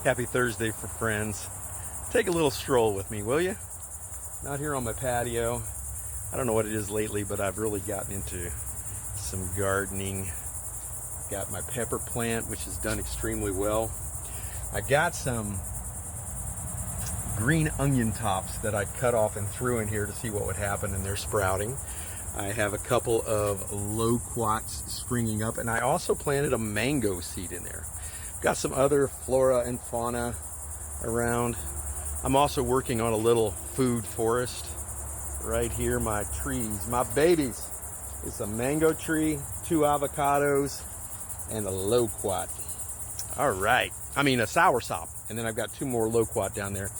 Happy Thursday for friends. Take a little stroll with me, will you? Out here on my patio. I don't know what it is lately, but I've really gotten into some gardening. Got my pepper plant, which has done extremely well. I got some green onion tops that I cut off and threw in here to see what would happen, and they're sprouting. I have a couple of loquats springing up, and I also planted a mango seed in there. Got some other flora and fauna around. I'm also working on a little food forest right here. My trees, my babies. It's a mango tree, 2 avocados, and a loquat. All right. I mean a soursop. And then I've got 2 more loquat down there.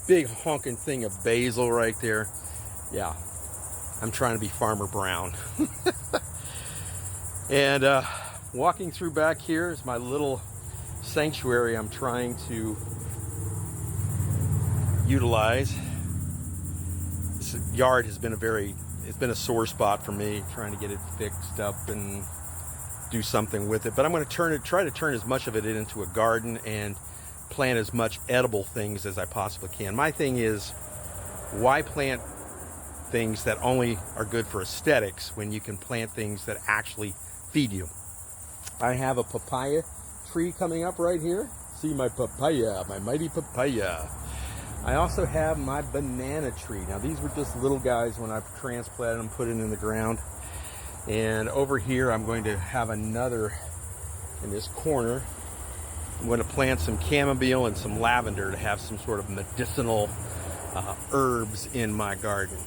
Big honking thing of basil right there. Yeah. I'm trying to be Farmer Brown. And walking through back here is my little sanctuary I'm trying to utilize. This yard has been it's been a sore spot for me, trying to get it fixed up and do something with it. But I'm going to try to turn as much of it into a garden and plant as much edible things as I possibly can. My thing is, why plant things that only are good for aesthetics when you can plant things that actually feed you? I have a papaya tree coming up right here. See my papaya, my mighty papaya. I also have my banana tree. Now these were just little guys when I transplanted them, put it in the ground. And over here I'm going to have another in this corner. I'm going to plant some chamomile and some lavender to have some sort of medicinal herbs in my garden.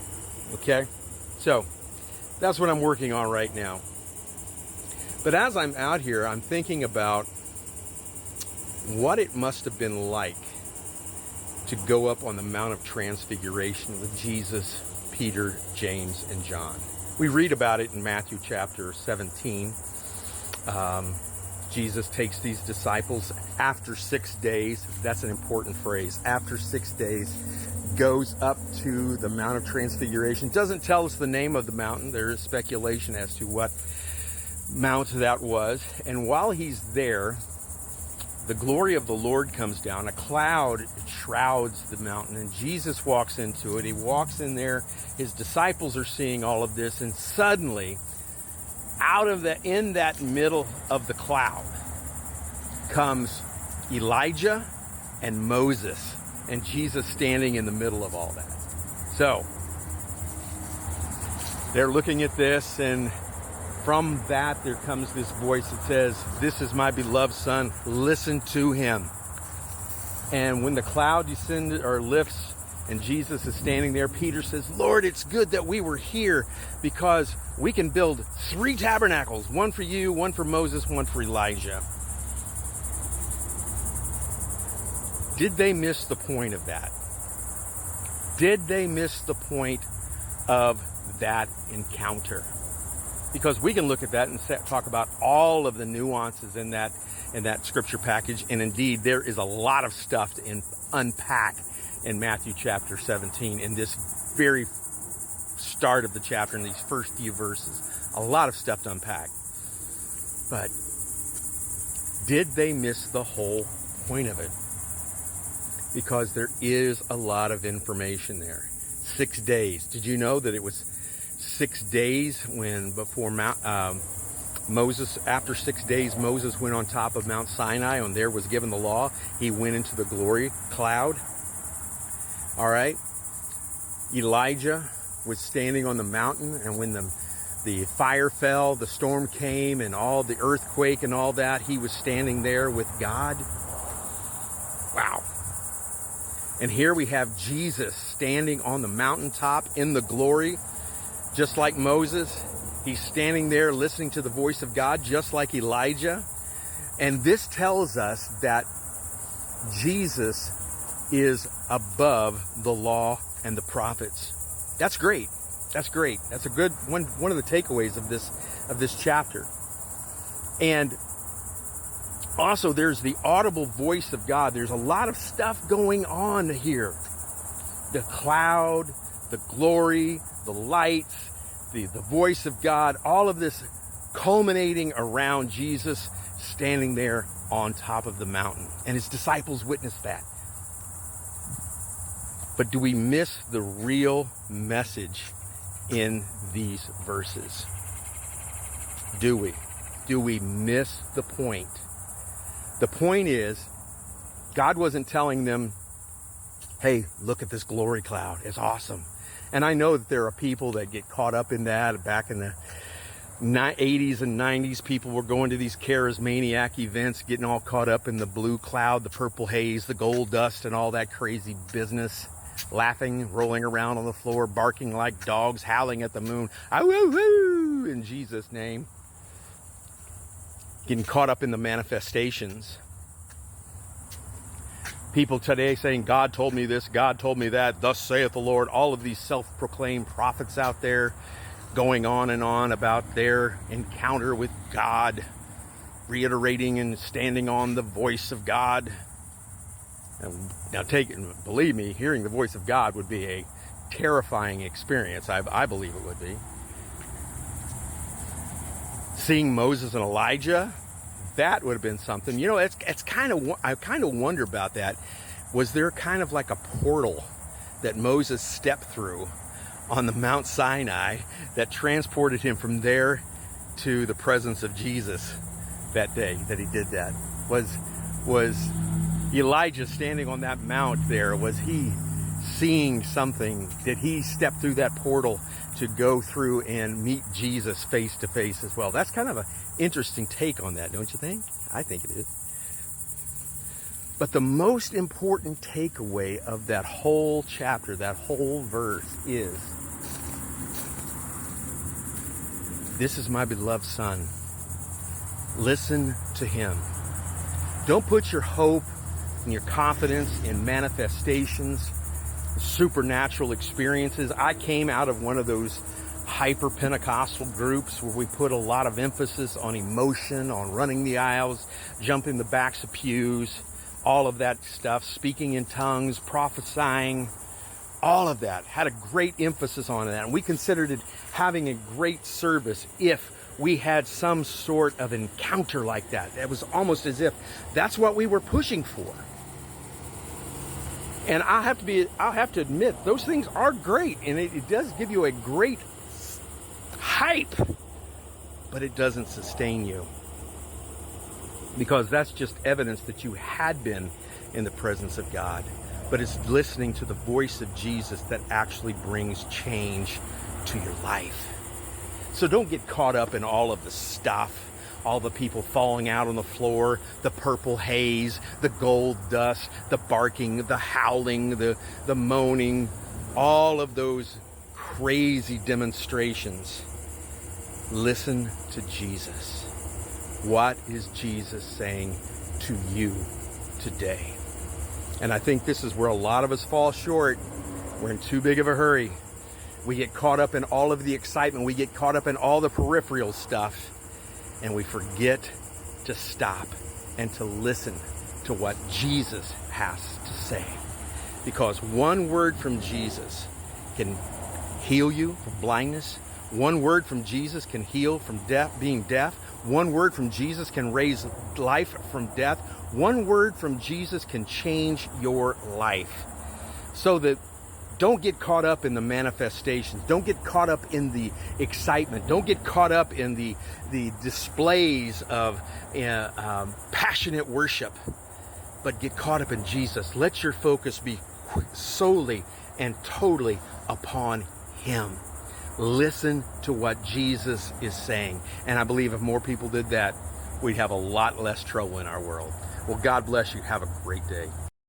Okay? So that's what I'm working on right now. But as I'm out here, I'm thinking about what it must have been like to go up on the Mount of Transfiguration with Jesus, Peter, James, and John. We read about it in Matthew chapter 17. Jesus takes these disciples after 6 days. That's an important phrase. After 6 days, goes up to the Mount of Transfiguration. Doesn't tell us the name of the mountain. There is speculation as to what mount that was. And while he's there, the glory of the Lord comes down. A cloud shrouds the mountain, and Jesus walks into it. He walks in there. His disciples are seeing all of this, and suddenly, in that middle of the cloud, comes Elijah and Moses, and Jesus standing in the middle of all that. So, they're looking at this, and from that, there comes this voice that says, "This is my beloved son, listen to him." And when the cloud descended or lifts and Jesus is standing there, Peter says, "Lord, it's good that we were here, because we can build 3 tabernacles, one for you, one for Moses, one for Elijah." Did they miss the point of that? Did they miss the point of that encounter? Because we can look at that and talk about all of the nuances in that scripture package. And indeed, there is a lot of stuff to unpack in Matthew chapter 17, in this very start of the chapter, in these first few verses. A lot of stuff to unpack. But did they miss the whole point of it? Because there is a lot of information there. 6 days. Did you know that it was 6 days before Moses, after 6 days, Moses went on top of Mount Sinai and there was given the law. He went into the glory cloud. All right. Elijah was standing on the mountain, and when the fire fell, the storm came, and all the earthquake and all that, he was standing there with God. Wow. And here we have Jesus standing on the mountaintop in the glory. Just like Moses, he's standing there listening to the voice of God, just like Elijah. And this tells us that Jesus is above the law and the prophets. That's great. That's great. That's a good one of the takeaways of this chapter. And also, there's the audible voice of God. There's a lot of stuff going on here. The cloud, the glory, the lights, the voice of God, all of this culminating around Jesus standing there on top of the mountain. And his disciples witnessed that. But do we miss the real message in these verses? Do we? Do we miss the point? The point is, God wasn't telling them, hey, look at this glory cloud. It's awesome. And I know that there are people that get caught up in that. Back in the 80s and 90s, people were going to these charismaniac events, getting all caught up in the blue cloud, the purple haze, the gold dust, and all that crazy business. Laughing, rolling around on the floor, barking like dogs, howling at the moon. Ah-woo-woo, in Jesus' name. Getting caught up in the manifestations. People today saying, God told me this, God told me that, thus saith the Lord. All of these self-proclaimed prophets out there going on and on about their encounter with God, reiterating and standing on the voice of God. Now, believe me, hearing the voice of God would be a terrifying experience. I believe it would be. Seeing Moses and Elijah, that would have been something. You know, I kind of wonder about that. Was there kind of like a portal that Moses stepped through on the Mount Sinai that transported him from there to the presence of Jesus that day that he did that? Was Elijah standing on that mount there, was he seeing something? Did he step through that portal to go through and meet Jesus face to face as well? That's kind of an interesting take on that, don't you think? I think it is. But the most important takeaway of that whole chapter, that whole verse is, this is my beloved Son. Listen to him. Don't put your hope and your confidence in manifestations, supernatural experiences. I came out of one of those hyper-Pentecostal groups where we put a lot of emphasis on emotion, on running the aisles, jumping the backs of pews, all of that stuff, speaking in tongues, prophesying, all of that had a great emphasis on that. And we considered it having a great service if we had some sort of encounter like that. It was almost as if that's what we were pushing for. And I'll have to admit, those things are great, and it does give you a great hype, but it doesn't sustain you, because that's just evidence that you had been in the presence of God. But it's listening to the voice of Jesus that actually brings change to your life. So don't get caught up in all of the stuff, all the people falling out on the floor, the purple haze, the gold dust, the barking, the howling, the moaning, all of those crazy demonstrations. Listen to Jesus. What is Jesus saying to you today? And I think this is where a lot of us fall short. We're in too big of a hurry. We get caught up in all of the excitement. We get caught up in all the peripheral stuff. And we forget to stop and to listen to what Jesus has to say. Because one word from Jesus can heal you from blindness. One word from Jesus can heal from being deaf. One word from Jesus can raise life from death. One word from Jesus can change your life. So that don't get caught up in the manifestations. Don't get caught up in the excitement. Don't get caught up in the displays of passionate worship. But get caught up in Jesus. Let your focus be solely and totally upon him. Listen to what Jesus is saying. And I believe if more people did that, we'd have a lot less trouble in our world. Well, God bless you. Have a great day.